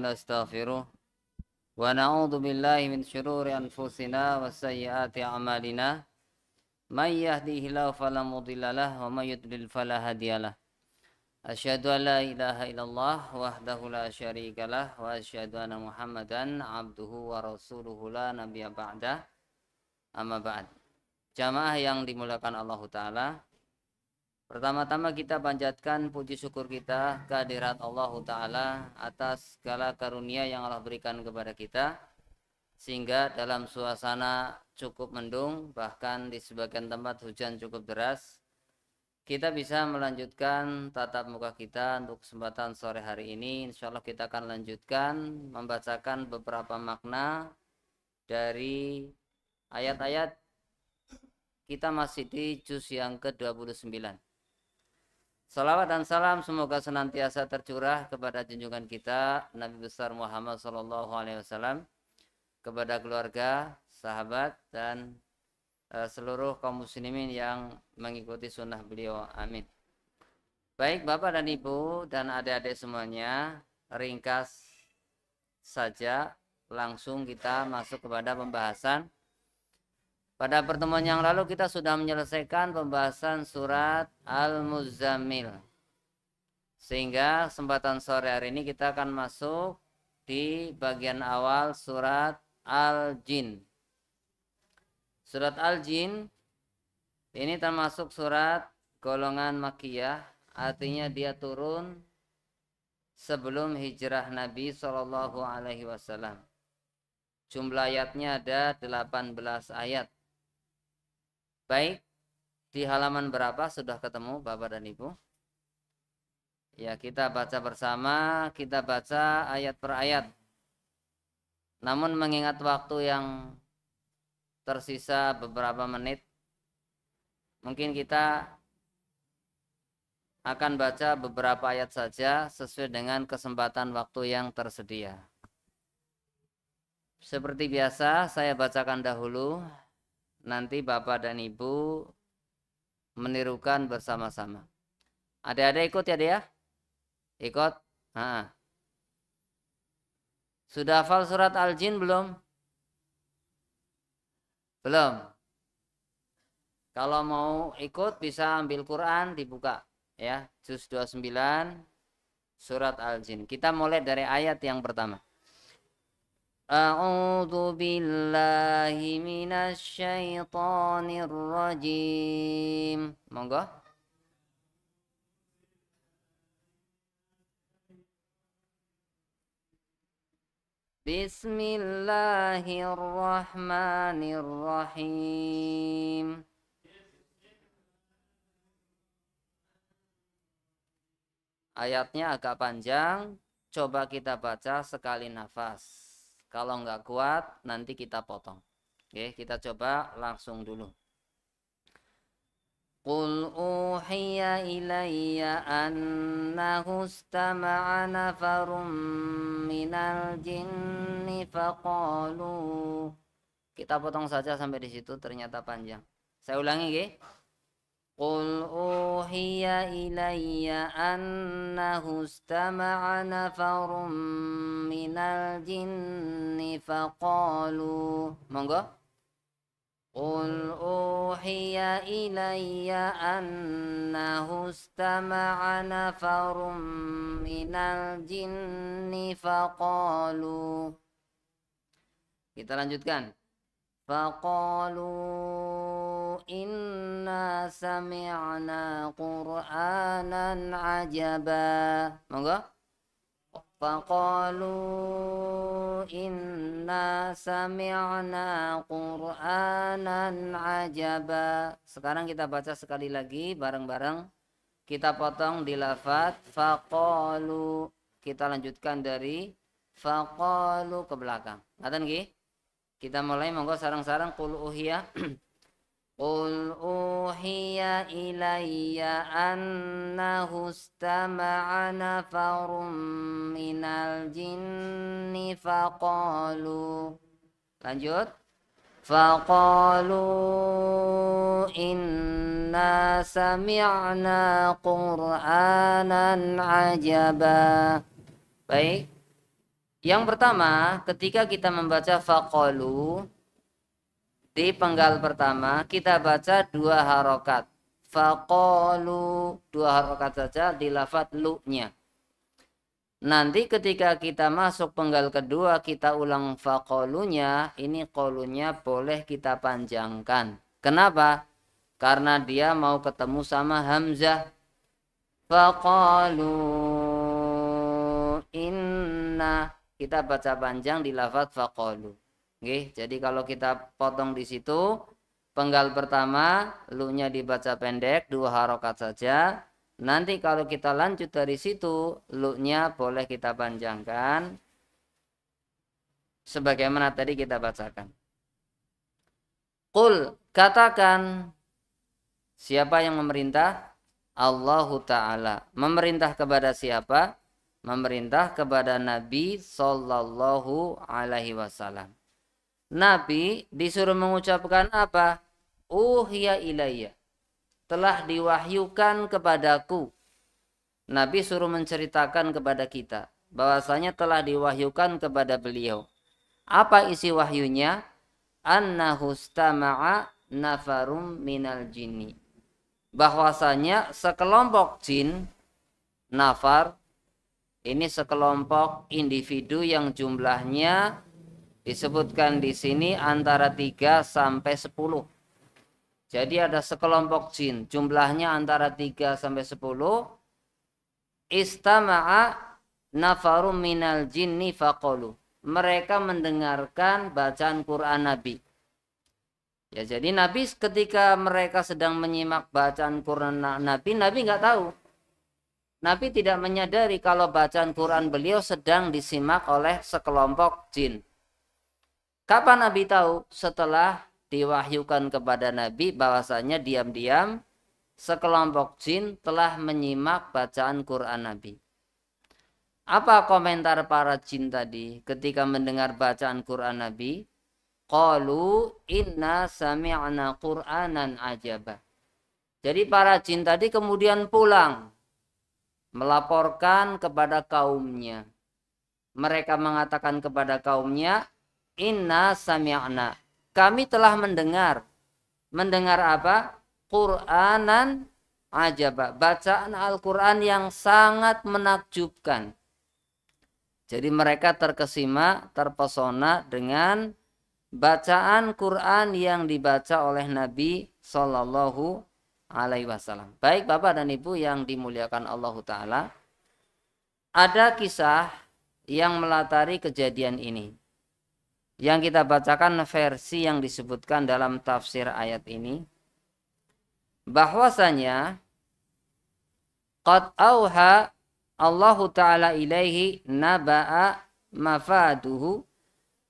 ونستغفره ونعوذ بالله من شرور أنفسنا وسيئات أعمالنا من يهديه الله فلا مضل له ومن يضلل فلا هادي له أشهد أن لا إله إلا الله وحده لا شريك له وأشهد أن محمدا عبده ورسوله لا نبي بعده أما بعد. Jamaah yang dimuliakan Allah Ta'ala, pertama-tama kita panjatkan puji syukur kita kehadirat Allah Ta'ala atas segala karunia yang Allah berikan kepada kita, sehingga dalam suasana cukup mendung, bahkan di sebagian tempat hujan cukup deras, kita bisa melanjutkan tatap muka kita untuk kesempatan sore hari ini. Insya Allah kita akan lanjutkan membacakan beberapa makna dari ayat-ayat. Kita masih di juz yang ke-29. Salawat dan salam semoga senantiasa tercurah kepada junjungan kita Nabi besar Muhammad SAW, kepada keluarga, sahabat, dan seluruh kaum muslimin yang mengikuti sunnah beliau. Amin. Baik Bapak dan Ibu dan adik-adik semuanya, ringkas saja langsung kita masuk kepada pembahasan. Pada pertemuan yang lalu kita sudah menyelesaikan pembahasan surat Al-Muzammil. Sehingga kesempatan sore hari ini kita akan masuk di bagian awal surat Al-Jin. Surat Al-Jin ini termasuk surat golongan Makkiyah, artinya dia turun sebelum hijrah Nabi SAW. Jumlah ayatnya ada 18 ayat. Baik, di halaman berapa sudah ketemu Bapak dan Ibu? Ya, kita baca bersama, kita baca ayat per ayat. Namun mengingat waktu yang tersisa beberapa menit, mungkin kita akan baca beberapa ayat saja sesuai dengan kesempatan waktu yang tersedia. Seperti biasa, saya bacakan dahulu. Nanti Bapak dan Ibu menirukan bersama-sama. Adik-adik ikut ya dia? Ikut? Sudah hafal surat Al-Jin belum? Belum? Kalau mau ikut bisa ambil Quran, dibuka ya, juz 29 surat Al-Jin. Kita mulai dari ayat yang pertama. A'udzu billahi minasy syaithanir rajim. Monggo. Bismillahirrahmanirrahim. Ayatnya agak panjang, coba kita baca sekali nafas. Kalau nggak kuat, nanti kita potong. Oke, kita coba langsung dulu. Qul uhiya ilayya annahu istama'a nafarum minal jinni faqalu. Kita potong saja sampai di situ, ternyata panjang. Saya ulangi, nggih. Qul uhiya ilayya annahu istama'a nafarum minal jinni faqalu. Monggo. Qul uhiya ilayya annahu istama'a nafarum minal jinni faqalu. Kita lanjutkan. Faqalu inna sami'na qur'anan ajaba. Monggo. Faqalu inna sami'na qur'anan ajaba. Sekarang kita baca sekali lagi bareng-bareng. Kita potong di lafaz faqalu. Kita lanjutkan dari faqalu ke belakang. Ngaten nggih? Kita mulai, monggo sarang-sarang. Qul uhiya Qul uhiya ilayya annahu istama'a nafarum minal jinni faqalu. Lanjut. Faqalu inna sami'na qur'anan ajaba. Baik. Yang pertama, ketika kita membaca faqalu, di penggal pertama kita baca 2 harokat. Faqalu 2 harokat saja di lafadz lu-nya. Nanti ketika kita masuk penggal kedua kita ulang faqalunya, ini qalunya boleh kita panjangkan. Kenapa? Karena dia mau ketemu sama hamzah. Faqalu inna, kita baca panjang di lafadz faqalu. Oke, jadi kalau kita potong di situ, penggal pertama lu-nya dibaca pendek 2 harokat saja. Nanti kalau kita lanjut dari situ, lu-nya boleh kita panjangkan sebagaimana tadi kita bacakan. Qul, katakan, siapa yang memerintah? Allahu Ta'ala. Memerintah kepada siapa? Memerintah kepada Nabi Sallallahu Alaihi Wasallam. Nabi disuruh mengucapkan apa? Uhiya ilayya, telah diwahyukan kepadaku. Nabi suruh menceritakan kepada kita bahwasanya telah diwahyukan kepada beliau. Apa isi wahyunya? Annahustama'a nafarum minal jinni, bahwasanya sekelompok jin, nafar ini sekelompok individu yang jumlahnya disebutkan di sini antara 3 sampai 10. Jadi ada sekelompok jin, jumlahnya antara 3 sampai 10. Istama'a nafarum minal jinni faqalu, mereka mendengarkan bacaan Quran Nabi. Ya, jadi Nabi ketika mereka sedang menyimak bacaan Quran Nabi, Nabi nggak tahu. Nabi tidak menyadari kalau bacaan Quran beliau sedang disimak oleh sekelompok jin. Kapan Nabi tahu? Setelah diwahyukan kepada Nabi bahwasanya diam-diam sekelompok jin telah menyimak bacaan Quran Nabi. Apa komentar para jin tadi ketika mendengar bacaan Quran Nabi? Qalu inna sami'na Qur'anan ajaba. Jadi para jin tadi kemudian pulang melaporkan kepada kaumnya. Mereka mengatakan kepada kaumnya, inna sami'na, kami telah mendengar. Mendengar apa? Qur'anan ajaba, bacaan Al-Quran yang sangat menakjubkan. Jadi mereka terkesima, terpesona dengan bacaan Quran yang dibaca oleh Nabi Sallallahu Alaihi Wasallam. Baik Bapak dan Ibu yang dimuliakan Allah Ta'ala, ada kisah yang melatari kejadian ini. Yang kita bacakan versi yang disebutkan dalam tafsir ayat ini, bahwasanya qad auha Allahu Ta'ala ilaihi naba'a mafaduhu,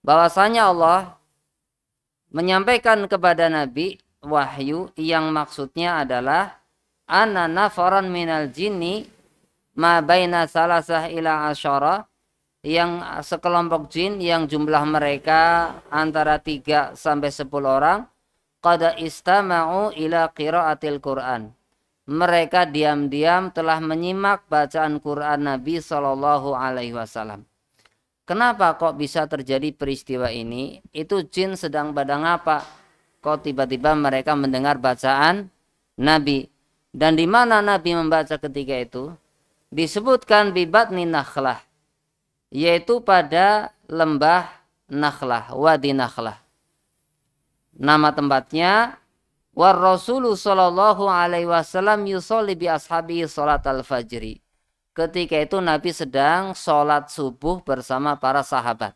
bahwasanya Allah menyampaikan kepada Nabi wahyu yang maksudnya adalah anna nafaran minal jinni ma baina salasah ila asyara, yang sekelompok jin yang jumlah mereka antara 3 sampai 10 orang, qad istama'u ila qiraatil Qur'an, mereka diam-diam telah menyimak bacaan Quran Nabi Sallallahu Alaihi Wasallam. Kenapa kok bisa terjadi peristiwa ini? Itu jin sedang pada ngapa? Kok tiba-tiba mereka mendengar bacaan Nabi? Dan di mana Nabi membaca ketika itu? Disebutkan bibatni Nakhlah, yaitu pada lembah Nakhlah, Wadi Nakhlah. Nama tempatnya. War Rasulullah sallallahu alaihi wasallam yusolli bi ashabihi salat al-fajri. Ketika itu Nabi sedang sholat subuh bersama para sahabat.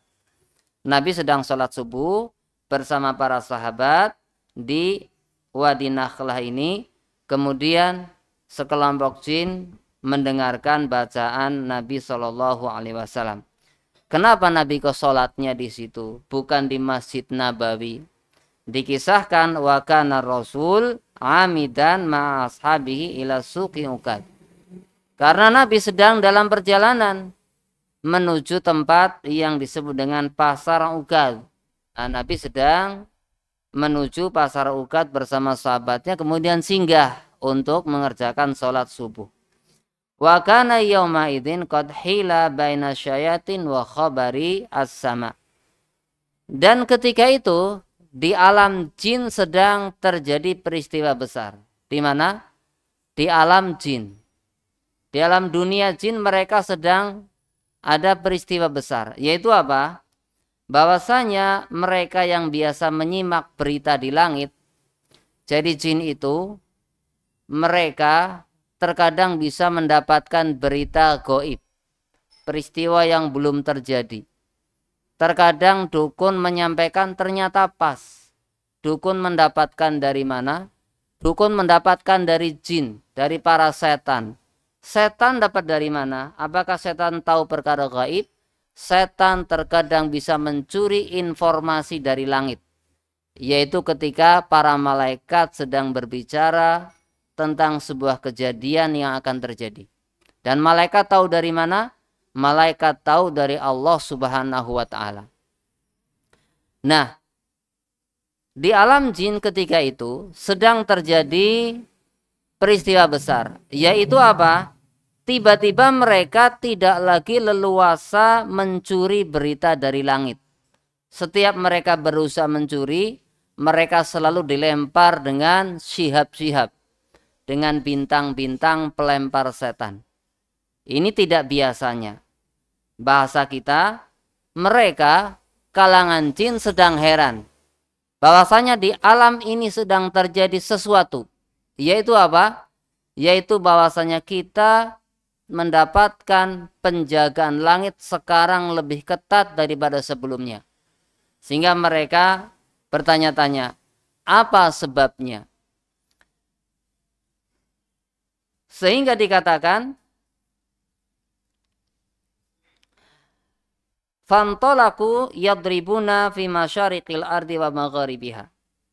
Nabi sedang sholat subuh bersama para sahabat di Wadi Nakhlah ini. Kemudian sekelompok jin mendengarkan bacaan Nabi Shallallahu Alaihi Wasallam. Kenapa Nabi kok sholatnya di situ, bukan di Masjid Nabawi? Dikisahkan wa kana Rasul amidan ma ashabihi ila suqi Ukad. Karena Nabi sedang dalam perjalanan menuju tempat yang disebut dengan Pasar Ukad. Nah, Nabi sedang menuju Pasar Ukad bersama sahabatnya, kemudian singgah untuk mengerjakan sholat subuh. Wa kana yauma idzin qad hila baina syayatin wa khabari as-sama. Dan ketika itu di alam jin sedang terjadi peristiwa besar. Di mana? Di alam jin. Di alam dunia jin mereka sedang ada peristiwa besar. Yaitu apa? Bahwasanya mereka yang biasa menyimak berita di langit. Jadi jin itu mereka terkadang bisa mendapatkan berita gaib. Peristiwa yang belum terjadi. Terkadang dukun menyampaikan ternyata pas. Dukun mendapatkan dari mana? Dukun mendapatkan dari jin, dari para setan. Setan dapat dari mana? Apakah setan tahu perkara gaib? Setan terkadang bisa mencuri informasi dari langit. Yaitu ketika para malaikat sedang berbicara tentang sebuah kejadian yang akan terjadi. Dan malaikat tahu dari mana? Malaikat tahu dari Allah Subhanahu wa ta'ala. Nah, di alam jin ketika itu sedang terjadi peristiwa besar. Yaitu apa? Tiba-tiba mereka tidak lagi leluasa mencuri berita dari langit. Setiap mereka berusaha mencuri, mereka selalu dilempar dengan syihab-syihab. Dengan bintang-bintang pelempar setan. Ini tidak biasanya. Bahasa kita, mereka kalangan jin sedang heran. Bahwasanya di alam ini sedang terjadi sesuatu. Yaitu apa? Yaitu bahwasanya kita mendapatkan penjagaan langit sekarang lebih ketat daripada sebelumnya. Sehingga mereka bertanya-tanya, apa sebabnya? Sehingga dikatakan, fantolaku yadribuna fi masyariqil ardi wa magharibiha.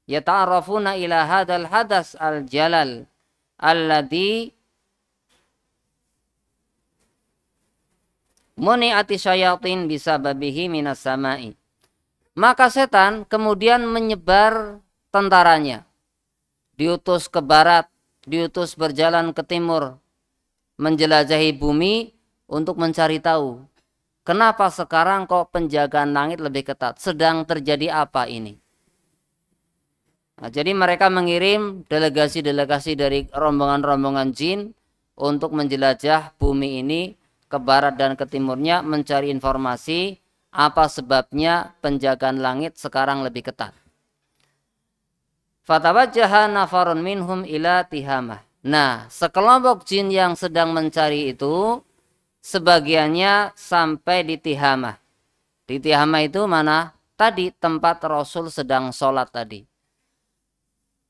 Yata'arafuna ila hadal hadas al-jalal alladhi muni'ati syayatin bisababihi minas sama'i. Maka setan kemudian menyebar tentaranya. Diutus ke barat, diutus berjalan ke timur, menjelajahi bumi untuk mencari tahu. Kenapa sekarang kok penjagaan langit lebih ketat? Sedang terjadi apa ini? Nah, jadi mereka mengirim delegasi-delegasi dari rombongan-rombongan jin untuk menjelajah bumi ini ke barat dan ke timurnya, mencari informasi apa sebabnya penjagaan langit sekarang lebih ketat. Fatawajjaha nafarun minhum ila Tihamah. Nah, sekelompok jin yang sedang mencari itu sebagiannya sampai di Tihamah. Di Tihamah itu mana? Tadi tempat Rasul sedang sholat tadi.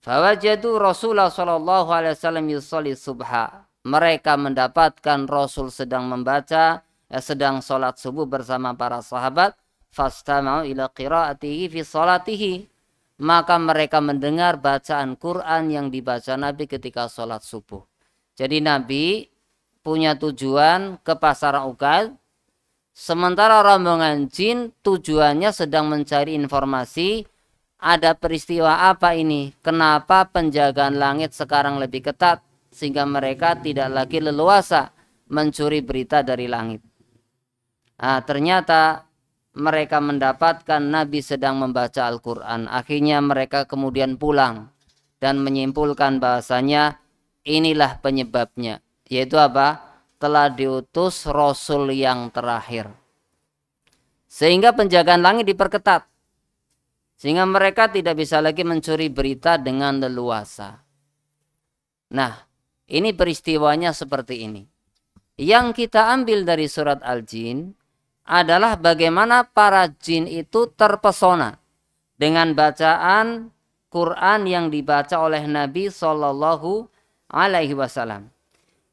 Fawajadu Rasulullah sallallahu alaihi wasallam yusolli subha. Mereka mendapatkan Rasul sedang membaca, sedang sholat subuh bersama para sahabat. Fastama'u ila qiraatihi fi sholatihi. Maka mereka mendengar bacaan Quran yang dibaca Nabi ketika sholat subuh. Jadi Nabi punya tujuan ke pasar Ukad, sementara rombongan jin tujuannya sedang mencari informasi ada peristiwa apa ini, kenapa penjagaan langit sekarang lebih ketat sehingga mereka tidak lagi leluasa mencuri berita dari langit. Nah, ternyata mereka mendapatkan Nabi sedang membaca Al-Quran. Akhirnya mereka kemudian pulang dan menyimpulkan bahasanya inilah penyebabnya. Yaitu apa? Telah diutus Rasul yang terakhir. Sehingga penjagaan langit diperketat. Sehingga mereka tidak bisa lagi mencuri berita dengan leluasa. Nah, ini peristiwanya seperti ini. Yang kita ambil dari surat Al-Jin adalah bagaimana para jin itu terpesona dengan bacaan Quran yang dibaca oleh Nabi Sallallahu Alaihi Wasallam.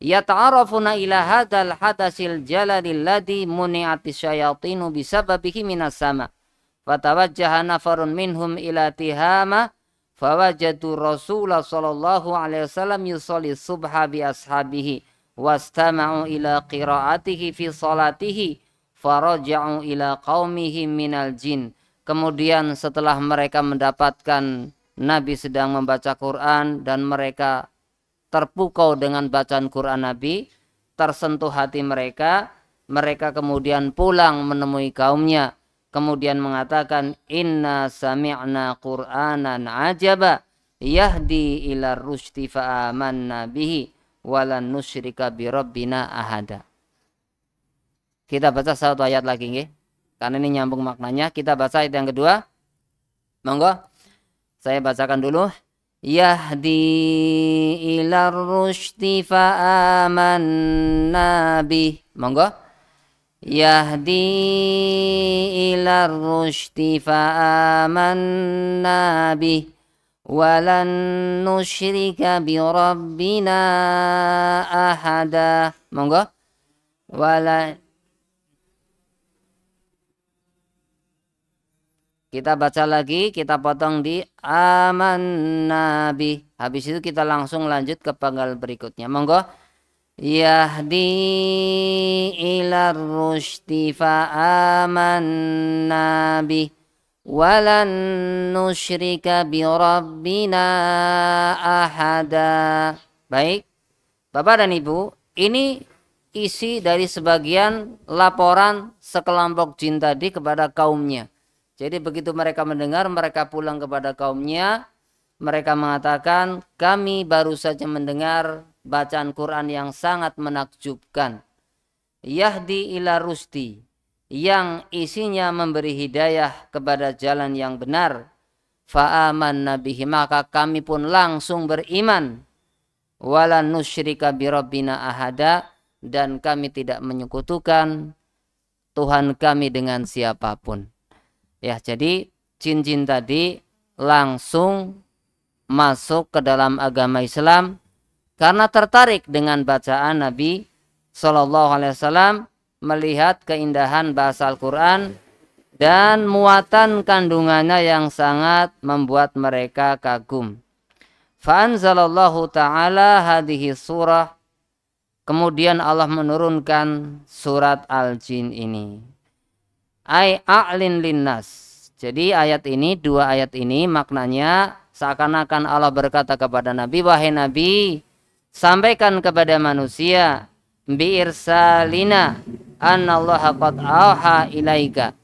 Yata'arafuna ila hadal hadasil jalalil ladhi muni'atis syayatinu bisababihi minas sama. Fatawajjaha nafarun minhum ila Tihama fawajadu Rasulullah sallallahu alaihi wasallam yusolli subha bi ashabihi wastama'u ila qiraatihi fi salatihi faraja'u ila qaumihim minal jin. Kemudian setelah mereka mendapatkan Nabi sedang membaca Quran dan mereka terpukau dengan bacaan Quran Nabi, tersentuh hati mereka, mereka kemudian pulang menemui kaumnya, kemudian mengatakan inna sami'na qur'anan ajaba yahdi ila rusydi fa amanna bihi walan nusyrika bi rabbina ahada. Kita baca satu ayat lagi nggih. Karena ini nyambung maknanya. Kita baca ayat yang kedua. Monggo. Saya bacakan dulu. Yahdi ila rusydi fa amanna bih. Monggo. Yahdi ila rusydi fa amanna bih walan nusyrika bi rabbina ahada. Monggo. Kita baca lagi, kita potong di aman nabi. Habis itu kita langsung lanjut ke penggal berikutnya. Monggo. Yahdi ila rusydi fa aman nabi walan nusyrika bi rabbina ahada. Baik, Bapak dan Ibu, ini isi dari sebagian laporan sekelompok jin tadi kepada kaumnya. Jadi begitu mereka mendengar, mereka pulang kepada kaumnya. Mereka mengatakan, kami baru saja mendengar bacaan Quran yang sangat menakjubkan. Yahdi ila rusdi, yang isinya memberi hidayah kepada jalan yang benar. Fa'amanna bihi, maka kami pun langsung beriman. Wala nusyrika bi rabbina ahada, dan kami tidak menyekutukan Tuhan kami dengan siapapun. Ya, jadi jin-jin tadi langsung masuk ke dalam agama Islam karena tertarik dengan bacaan Nabi Shallallahu Alaihi Wasallam, melihat keindahan bahasa Al-Quran dan muatan kandungannya yang sangat membuat mereka kagum. Fa'anzalallahu ta'ala hadihi surah. Kemudian Allah menurunkan surat Al-Jin ini. A'lin linnas. Jadi ayat ini, dua ayat ini maknanya seakan-akan Allah berkata kepada Nabi, wahai Nabi, sampaikan kepada manusia biirsalina annallaha qad auha ilaika,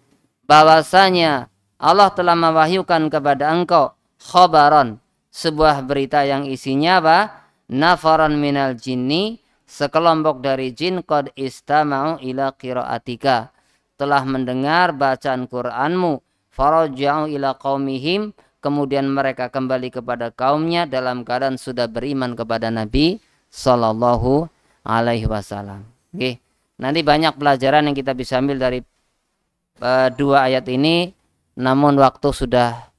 bahwasanya Allah telah mewahyukan kepada engkau khabaron, sebuah berita yang isinya apa? Nafaran minal jinni, sekelompok dari jin qad istama'u ila qiraatika, telah mendengar bacaan Qur'anmu. Faraja'u ila qaumihim, kemudian mereka kembali kepada kaumnya dalam keadaan sudah beriman kepada Nabi Sallallahu Alaihi Wasallam. Oke, nanti banyak pelajaran yang kita bisa ambil dari dua ayat ini. Namun waktu sudah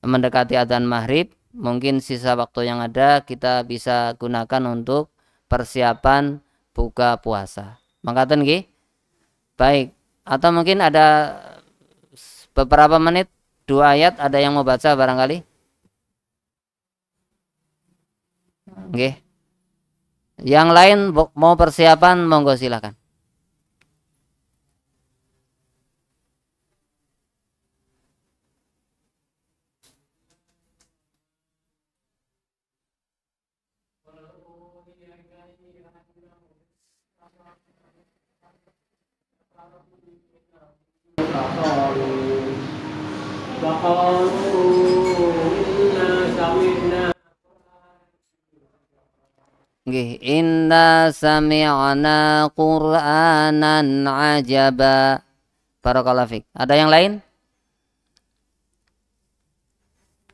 mendekati adzan maghrib, mungkin sisa waktu yang ada kita bisa gunakan untuk persiapan buka puasa. Mangkaten nggih? Baik. Atau mungkin ada beberapa menit, dua ayat, ada yang mau baca barangkali? Oke. Yang lain mau persiapan, monggo silakan. Inna sami'na Qur'anan ajaba. Barakallahu fiik. Ada yang lain?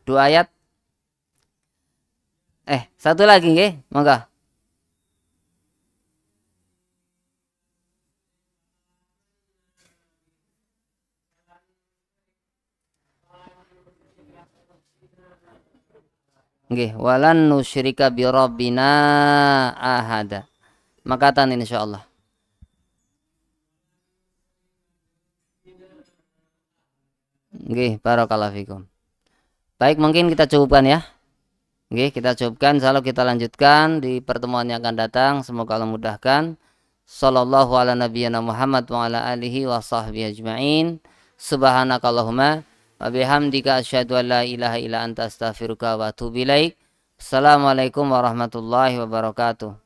Dua ayat. Satu lagi nggih, monggo. Nggih, walan nusyrika bi rabbina ahada. Makatan insyaallah. Nggih, barakallahu fikum. Baik, mungkin kita cukupkan ya. Nggih, kita cukupkan, insyaallah kita lanjutkan di pertemuan yang akan datang. Semoga Allah mudahkan. Sallallahu ala nabiyyina Muhammad wa ala alihi wa sahbihi ajma'in. Subhanakallahumma wa bihamdika asyhadu an la ilaha illa anta astaghfiruka wa atubu ilaik. Assalamualaikum warahmatullahi wabarakatuh.